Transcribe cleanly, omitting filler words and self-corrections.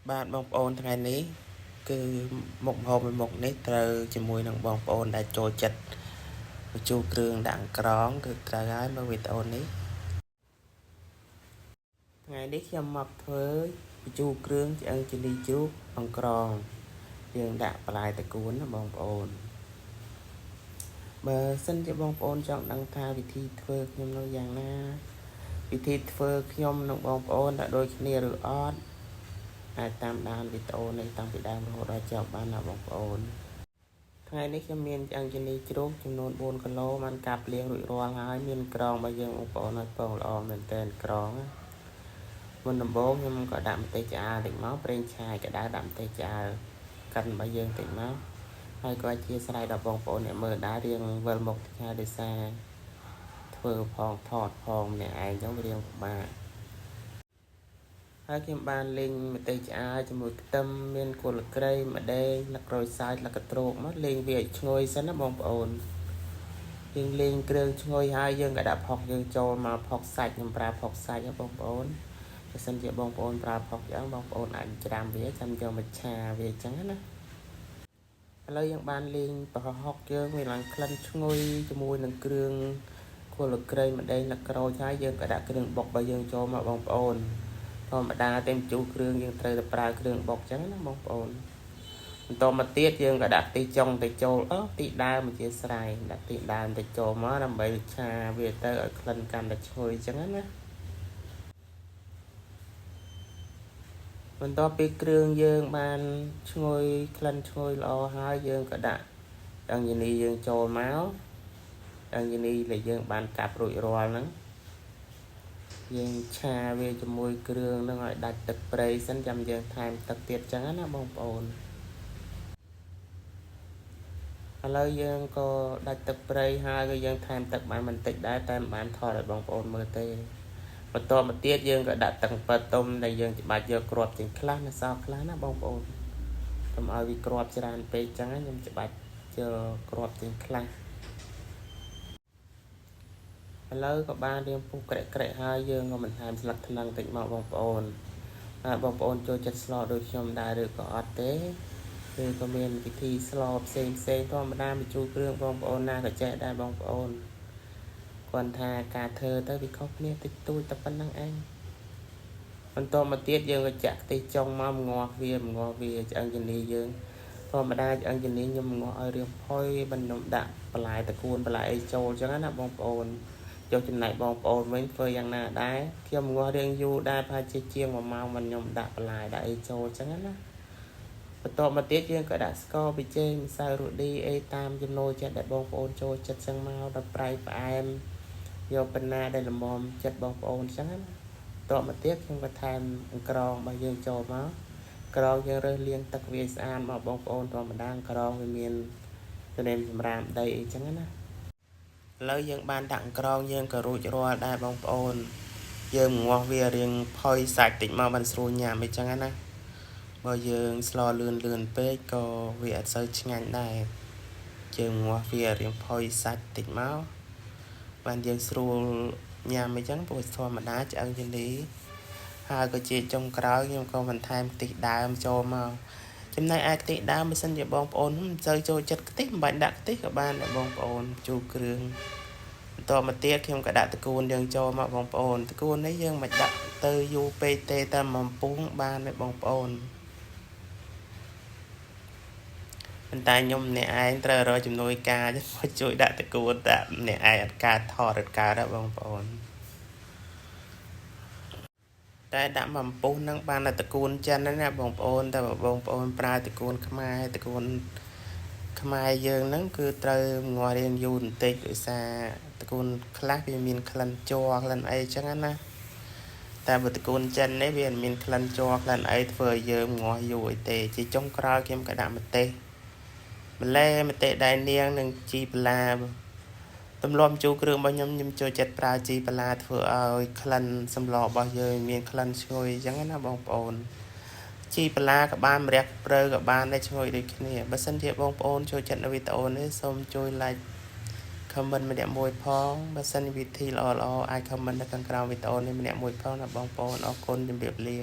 Bạn bong ônថ្ងៃនេះគឺមុខម្ហូបមួយមុខនេះត្រូវជាមួយនឹងបងប្អូនដែលចូលចិត្តបញ្ជូរគ្រឿងដាក់ក្រងគឺត្រូវហើយមើលវីដេអូនេះថ្ងៃនេះខ្ញុំមកធ្វើបញ្ជូរគ្រឿងឆ្អឹងជលីជ្រូកអង្ក្រងយើងដាក់បន្លែតកួនណាបងប្អូនបើសិនជាបងប្អូនចង់ដឹងថាវិធីធ្វើខ្ញុំនៅយ៉ាងណាវិធីធ្វើខ្ញុំនិងបងប្អូនđãដូចគ្នាឬអត់អាចតាមដានវីដេអូនេះតាំងពីដើមរហូតដល់ចប់បានណាបងប្អូនថ្ងៃនេះខ្ញុំមានឆ្អឹងជំនីជ្រូកចំនួន4គីឡូបានកាប់លាងរួចរាល់ហើយមានក្រងរបស់យើងបងប្អូនឲ្យពងល្អមែនទែនក្រងមុនដំបូងខ្ញុំក៏ដាក់ម្ទេសឆ្អើរតិចមកប្រេងឆាក្តៅដាក់ម្ទេសឆ្អើរកិនរបស់យើងតិចមកហើយក៏អធិស្ឋានដល់បងប្អូនអ្នកមើលដែររៀងវិលមកថាដោយសារធ្វើផងថតផងម្នាក់ឯងចឹងរៀងពិបាកហើយខ្ញុំបានលេងម្ទេសឆ្អើរជាមួយខ្ទឹមមានគល់ក្រៃម្ទេសលក្ខក្រួយសាច់លក្ខត្នោកមកលេងវាឲ្យឈ្ងុយសិនណាបងប្អូនយើងលេងគ្រឿងឈ្ងុយហើយយើងក៏ដាក់ផុកយើងចូលមកផុកសាច់ខ្ញុំប្រើផុកសាច់ណាបងប្អូនបើសិនជាបងប្អូនប្រើផុកយ៉ាងបងប្អូនអាចច្រាំវាចាំយកមកឆាវាចឹងណាឥឡូវយើងបានលេងប្រហុកយើងវាឡើងក្លិនឈ្ងុយជាមួយនឹងគ្រឿងគល់ក្រៃម្ទេសលក្ខក្រួយហើយយើងក៏ដាក់គ្រឿងបុករបស់យើងចូលមកបងប្អូនធម្មតាតែបញ្ជូរគ្រឿងយើងត្រូវតែប្រើគ្រឿងបុកចឹងណាបងប្អូនបន្តមកទៀតយើងក៏ដាក់ខ្ទិះចុងទៅចូលទីដើមជាស្រ័យដាក់ទីដើមទៅចូលមកដើម្បីឆាវាទៅឲ្យក្លិនកាន់តែឈ្ងុយចឹងណាបន្ទាប់ពីគ្រឿងយើងបានឈ្ងុយក្លិនឈ្ងុយល្អហើយយើងក៏ដាក់ដងញនីយើងចូលមកដងញនីដែលយើងបានកាប់រួចរាល់ហ្នឹងយើងឆាវាជាមួយគ្រឿងនឹងឲ្យដាច់ទឹកប្រៃសិនចាំយើងថែមទឹកទៀតចឹងណាបងប្អូនឥឡូវយើងក៏ដាច់ទឹកប្រៃហើយក៏យើងថែមទឹកបានបន្តិចដែរតែមិនបានថតឲ្យបងប្អូនមើលទេបន្តមកទៀតយើងក៏ដាក់ទឹកប៉ាទុំដែលយើងច្បាច់យកគ្រាប់ចេញខ្លះនៅសល់ខ្លះណាបងប្អូនកុំឲ្យវាគ្រាប់ច្រើនពេកចឹងខ្ញុំច្បាច់យកគ្រាប់ចេញខ្លះឥឡូវក៏បានរៀងពុះក្រែកហើយយើងក៏បន្ថែមស្លឹកថ្នាំងតិចមកបងប្អូនបងប្អូនចូលចិត្តស្លដូចខ្ញុំដែរឬក៏អត់ទេឬក៏មានវិធីស្លផ្សេងធម្មតាបញ្ជូរគ្រឿងបងប្អូនណាក៏ចេះដែរបងប្អូនគាត់ថាការធ្វើទៅវាខុសគ្នាតិចតួចតែប៉ុណ្្នឹងឯងបន្តមកទៀតយើងក៏ចាក់ខ្ទិះចុងមកងាស់វាឆ្អឹងជំនីយើងធម្មតាឆ្អឹងជំនីខ្ញុំងាស់ឲ្យរៀងផុយបន្ខ្ញុំដាក់បន្លែតកួនបន្លែអីចូលចឹងណាបងប្អូនយកចំណែកបងប្អូនវិញធ្វើយ៉ាងណាដែរខ្ញុំងាស់រៀងយូរដែរប្រហែលជាង1ម៉ោងមិនខ្ញុំដាក់បន្លែដាក់អីចូលចឹងណាបន្តមកទៀតយើងក៏ដាក់ស្ករប៊ីចេងម្សៅរ៉ូឌីអីតាមចំណូលចិត្តដែលបងប្អូនចូលចិត្តចឹងមកដល់ប្រៃផ្អែមយកបណ្ណាដែលល្មមចិត្តបងប្អូនចឹងណាបន្តមកទៀតខ្ញុំក៏ថែមអង្ក្រងរបស់យើងចូលមកក្រងយើងរើសលាងទឹកវាស្អាតមកបងប្អូនធម្មតាក្រងវាមានទនេមសម្រាមដីអីចឹងណាឥឡូវយើងបានដាក់អង្ក្រងយើងក៏រួចរាល់ដែរបងប្អូនយើងងាស់វារៀងផុយសាច់តិចមកបានស្រួលញ៉ាំអីចឹងណាបើយើងស្លលឿនពេកក៏វាអត់សូវឆ្ងាញ់ដែរយើងងាស់វារៀងផុយសាច់តិចមកបានយើងស្រួលញ៉ាំអីចឹងព្រោះធម្មតាឆ្អឹងជំនីហើយក៏ជាចុងក្រោយខ្ញុំក៏បន្ថែមខ្ទិះដើមចូលមកចំណែកឯខ្ទិះដើមបើសិនជាបងប្អូនមិនសូវចូលចិត្តខ្ទិះមិនបាច់ដាក់ខ្ទិះក៏បានដែរបងប្អូនជូរគ្រឿងបន្តមកទៀតខ្ញុំក៏ដាក់តកួនយើងចូលមកបងប្អូនតកួននេះយើងមិនដាក់ទៅយូរពេកទេតែ1ពុះបានទេបងប្អូនប៉ុន្តែខ្ញុំម្នាក់ឯងត្រូវរកជំនួយការជួយដាក់តកួនតែម្នាក់ឯងអត់ការថតអត់ការដែរបងប្អូនតែដាក់1ពុះហ្នឹងបានតែតកួនចិនណាបងប្អូនតែបងប្អូនប្រើតកួនខ្មែរតកួនខ្មែរយើងហ្នឹងគឺត្រូវងាស់រៀងយូរបន្តិចដោយសារតកួនខ្លះវាមានក្លិនជ័រក្លិនអីចឹងណាតែបើតកួនចិននេះវាមិនមានក្លិនជ័រក្លិនអីធ្វើឲ្យយើងងាស់យូរអីទេជាចុងក្រោយខ្ញុំក៏ដាក់ម្ទេសដែរនាងនិងជីប្លាទម្លាប់ជូរគ្រឿងរបស់ខ្ញុំចូលចិត្តប្រើជីប្លាធ្វើឲ្យក្លិនសម្លរបស់យើងមានក្លិនឈ្ងុយចឹងណាបងប្អូនជីប្លាក៏បានម្រះព្រៅក៏បានដែរឈ្ងុយដូចគ្នាបើសិនជាបងប្អូនចូលចិត្តនៅវីដេអូនេះសូមជួយ like comment ម្នាក់មួយផងបើសិនវិធីល្អអាច comment នៅខាងក្រោមវីដេអូនេះម្នាក់មួយផងណាបងប្អូនអរគុណជម្រាបលា